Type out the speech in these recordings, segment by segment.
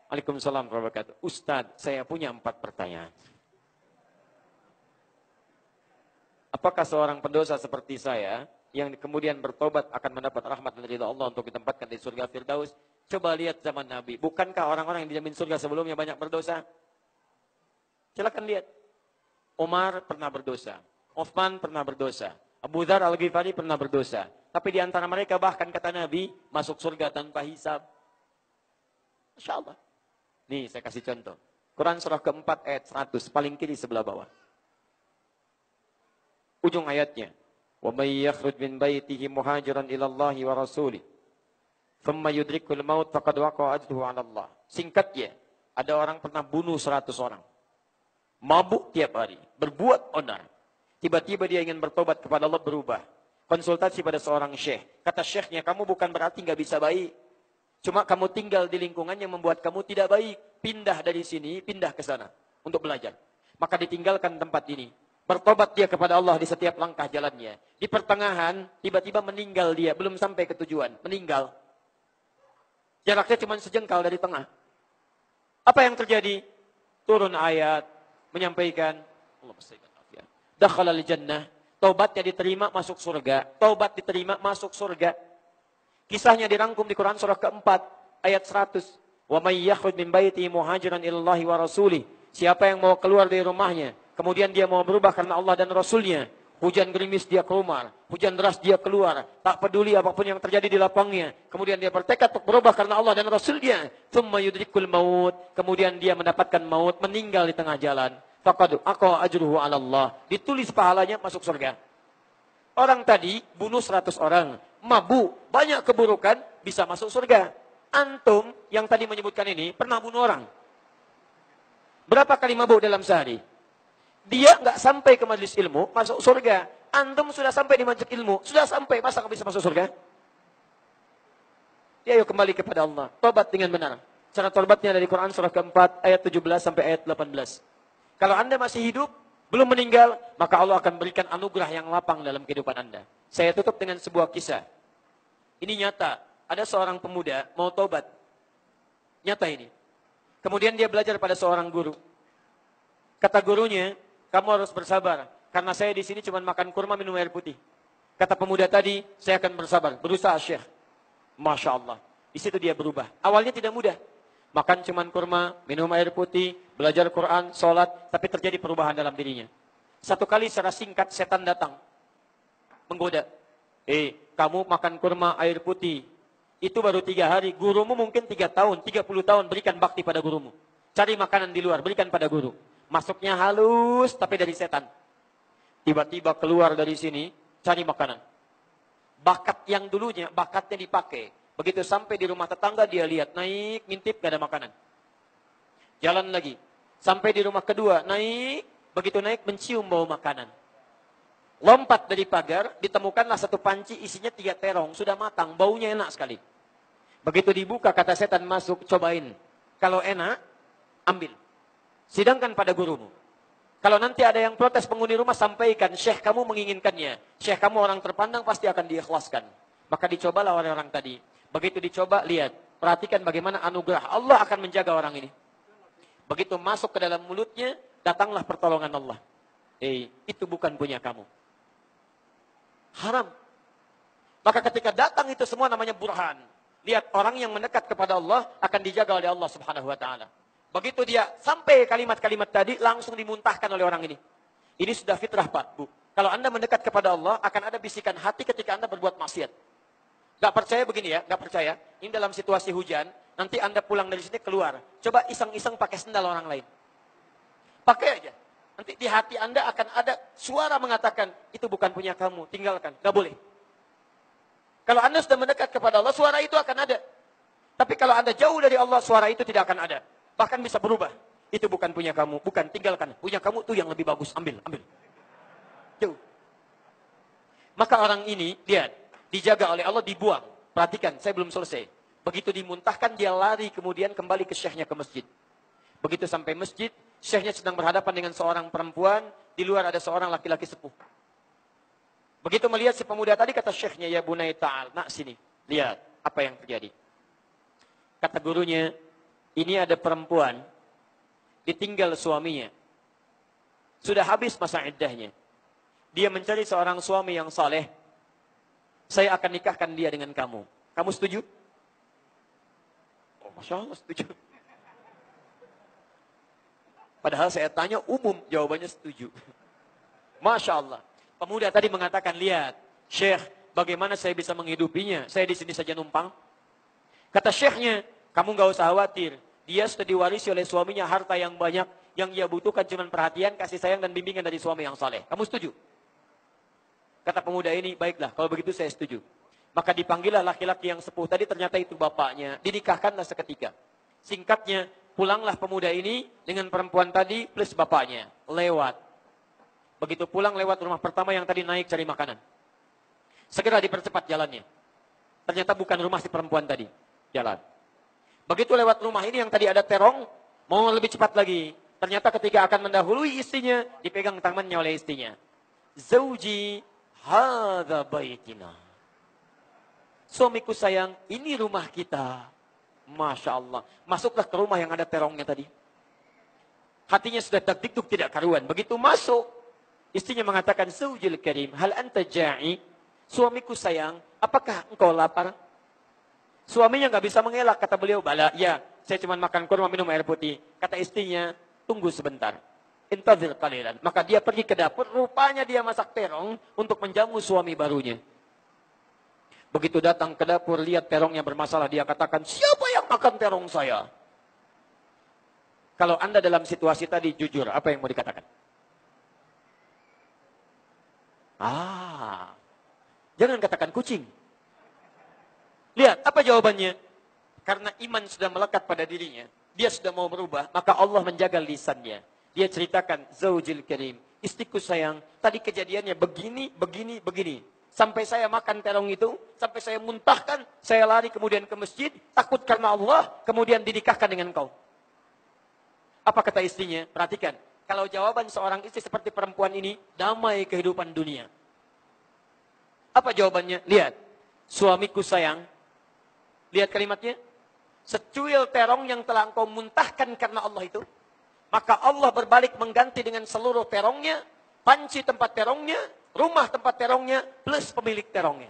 Waalaikumsalam warahmatullahi wabarakatuh. Ustadz, saya punya 4 pertanyaan. Apakah seorang pendosa seperti saya, yang kemudian bertobat akan mendapat rahmat dan ridha Allah untuk ditempatkan di surga Firdaus? Coba lihat zaman Nabi. Bukankah orang-orang yang dijamin surga sebelumnya banyak berdosa? Silakan lihat. Umar pernah berdosa. Uthman pernah berdosa. Abu Dzar Al-Ghifari pernah berdosa. Tapi di antara mereka bahkan kata Nabi, masuk surga tanpa hisab. Masya Allah. Nih saya kasih contoh. Quran surah keempat ayat 100, paling kiri sebelah bawah. Ujung ayatnya. Wa may yakhruj min baitihi muhajiran ila Allah wa rasulih, thumma yudrikul maut faqad waqa'a ajruhu 'ala Allah. Singkatnya, ada orang pernah bunuh 100 orang. Mabuk tiap hari, berbuat onar. Tiba-tiba dia ingin bertobat kepada Allah, berubah. Konsultasi pada seorang syekh. Kata syekhnya, kamu bukan berarti nggak bisa baik. Cuma kamu tinggal di lingkungan yang membuat kamu tidak baik. Pindah dari sini, pindah ke sana untuk belajar. Maka ditinggalkan tempat ini. Bertobat dia kepada Allah di setiap langkah jalannya. Di pertengahan, tiba-tiba meninggal dia. Belum sampai ke tujuan, meninggal. Jaraknya cuma sejengkal dari tengah. Apa yang terjadi? Turun ayat, menyampaikan, dakhalal jannah. Taubatnya diterima, masuk surga. Taubat diterima, masuk surga. Kisahnya dirangkum di Quran surah keempat, ayat 100. Wa may yakhruj min baitihi muhajiran ilallahi wa rasulih. Siapa yang mau keluar dari rumahnya, kemudian dia mau berubah karena Allah dan Rasulnya. Hujan gerimis dia keluar, hujan deras dia keluar. Tak peduli apapun yang terjadi di lapangnya. Kemudian dia bertekad untuk berubah karena Allah dan Rasulnya. Thumma yudrikul maut. Kemudian dia mendapatkan maut, meninggal di tengah jalan. Faqad aqa'a ajruhu 'ala Allah. Ditulis pahalanya masuk surga. Orang tadi bunuh 100 orang, mabuk, banyak keburukan, bisa masuk surga. Antum yang tadi menyebutkan ini pernah bunuh orang. Berapa kali mabuk dalam sehari? Dia nggak sampai ke majelis ilmu, masuk surga. Antum sudah sampai di majelis ilmu, sudah sampai, masa nggak bisa masuk surga? Ya, ayo kembali kepada Allah, tobat dengan benar. Cara tobatnya dari Quran surah keempat ayat 17 sampai ayat 18. Kalau Anda masih hidup, belum meninggal, maka Allah akan berikan anugerah yang lapang dalam kehidupan Anda. Saya tutup dengan sebuah kisah. Ini nyata. Ada seorang pemuda mau tobat. Nyata ini. Kemudian dia belajar pada seorang guru. Kata gurunya, kamu harus bersabar. Karena saya di sini cuma makan kurma, minum air putih. Kata pemuda tadi, saya akan bersabar. Berusaha Syekh. Masya Allah. Di situ dia berubah. Awalnya tidak mudah. Makan cuman kurma, minum air putih, belajar Quran, sholat, tapi terjadi perubahan dalam dirinya. Satu kali secara singkat setan datang, menggoda. Kamu makan kurma, air putih, itu baru 3 hari, gurumu mungkin 3 tahun, 30 tahun, berikan bakti pada gurumu. Cari makanan di luar, berikan pada guru. Masuknya halus, tapi dari setan. Tiba-tiba keluar dari sini, cari makanan. Bakat yang dulunya, bakatnya dipakai. Begitu sampai di rumah tetangga, dia lihat, naik, ngintip, gak ada makanan. Jalan lagi. Sampai di rumah kedua, naik, begitu naik, mencium bau makanan. Lompat dari pagar, ditemukanlah satu panci, isinya 3 terong, sudah matang, baunya enak sekali. Begitu dibuka, kata setan masuk, cobain. Kalau enak, ambil. Sidangkan pada gurumu. Kalau nanti ada yang protes penghuni rumah, sampaikan, Syekh kamu menginginkannya. Syekh kamu orang terpandang, pasti akan diikhlaskan. Maka dicobalah orang-orang tadi. Begitu dicoba, lihat. Perhatikan bagaimana anugerah Allah akan menjaga orang ini. Begitu masuk ke dalam mulutnya, datanglah pertolongan Allah. Itu bukan punya kamu. Haram. Maka ketika datang itu semua namanya burhan. Lihat, orang yang mendekat kepada Allah akan dijaga oleh Allah subhanahu wa ta'ala. Begitu dia sampai kalimat-kalimat tadi, langsung dimuntahkan oleh orang ini. Ini sudah fitrah Pak, Bu. Kalau Anda mendekat kepada Allah, akan ada bisikan hati ketika Anda berbuat maksiat. Gak percaya begini ya, gak percaya. Ini dalam situasi hujan, nanti Anda pulang dari sini keluar. Coba iseng-iseng pakai sendal orang lain. Pakai aja. Nanti di hati Anda akan ada suara mengatakan, itu bukan punya kamu, tinggalkan. Gak boleh. Kalau Anda sudah mendekat kepada Allah, suara itu akan ada. Tapi kalau Anda jauh dari Allah, suara itu tidak akan ada. Bahkan bisa berubah. Itu bukan punya kamu, bukan, tinggalkan. Punya kamu itu yang lebih bagus, ambil. Jauh. Maka orang ini, lihat, dijaga oleh Allah, dibuang. Perhatikan, saya belum selesai. Begitu dimuntahkan, dia lari kemudian kembali ke syekhnya ke masjid. Begitu sampai masjid, syekhnya sedang berhadapan dengan seorang perempuan, di luar ada seorang laki-laki sepuh. Begitu melihat si pemuda tadi, kata syekhnya, ya bunai ta'al, nak sini, lihat apa yang terjadi. Kata gurunya, Ini ada perempuan, ditinggal suaminya. Sudah habis masa iddahnya. Dia mencari seorang suami yang saleh. Saya akan nikahkan dia dengan kamu. Kamu setuju? Oh, Masya Allah setuju. Padahal saya tanya umum, jawabannya setuju. Masya Allah. Pemuda tadi mengatakan, lihat, Syekh, bagaimana saya bisa menghidupinya? Saya di sini saja numpang. Kata syekhnya, kamu gak usah khawatir. Dia sudah diwarisi oleh suaminya harta yang banyak. Yang ia butuhkan cuma perhatian, kasih sayang, dan bimbingan dari suami yang saleh. Kamu setuju? Kata pemuda ini, baiklah, kalau begitu saya setuju. Maka dipanggillah laki-laki yang sepuh tadi, ternyata itu bapaknya. Dinikahkanlah seketika. Singkatnya, pulanglah pemuda ini dengan perempuan tadi plus bapaknya. Lewat. Begitu pulang lewat rumah pertama yang tadi naik cari makanan. Segera dipercepat jalannya. Ternyata bukan rumah si perempuan tadi. Jalan. Begitu lewat rumah ini yang tadi ada terong, mau lebih cepat lagi. Ternyata ketika akan mendahului istrinya, dipegang tangannya oleh istrinya. Zauji hadza baitina. Suamiku sayang, ini rumah kita. Masya Allah. Masuklah ke rumah yang ada terongnya tadi. Hatinya sudah tak-tik-tuk tidak karuan. Begitu masuk, istrinya mengatakan, Zaujil karim, hal anta ja'i? Suamiku sayang, apakah engkau lapar? Suaminya nggak bisa mengelak, kata beliau, bala, ya, saya cuma makan kurma minum air putih. Kata istrinya, tunggu sebentar. Intazir qalilan. Maka dia pergi ke dapur, rupanya dia masak terong untuk menjamu suami barunya. Begitu datang ke dapur, lihat terongnya bermasalah, dia katakan, siapa yang makan terong saya? Kalau Anda dalam situasi tadi, jujur, apa yang mau dikatakan? Jangan katakan kucing. Lihat, apa jawabannya? Karena iman sudah melekat pada dirinya, dia sudah mau berubah, maka Allah menjaga lisannya. Dia ceritakan, Zaujil karim, istriku sayang, tadi kejadiannya begini, begini, begini. Sampai saya makan terong itu, sampai saya muntahkan, saya lari kemudian ke masjid, takut karena Allah, kemudian dinikahkan dengan kau. Apa kata istrinya? Perhatikan, kalau jawaban seorang istri seperti perempuan ini, damai kehidupan dunia. Apa jawabannya? Lihat, suamiku sayang, lihat kalimatnya, secuil terong yang telah engkau muntahkan karena Allah itu, maka Allah berbalik mengganti dengan seluruh terongnya, panci tempat terongnya, rumah tempat terongnya, plus pemilik terongnya.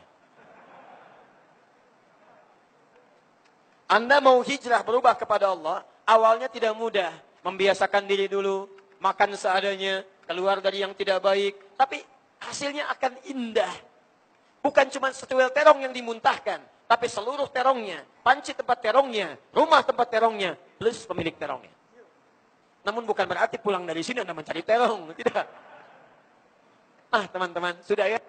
Anda mau hijrah berubah kepada Allah, awalnya tidak mudah. Membiasakan diri dulu, makan seadanya, keluar dari yang tidak baik. Tapi hasilnya akan indah. Bukan cuma secuil terong yang dimuntahkan, tapi seluruh terongnya, panci tempat terongnya, rumah tempat terongnya, plus pemilik terongnya. Namun bukan berarti pulang dari sini Anda mencari terong. Tidak. Teman-teman, sudah ya.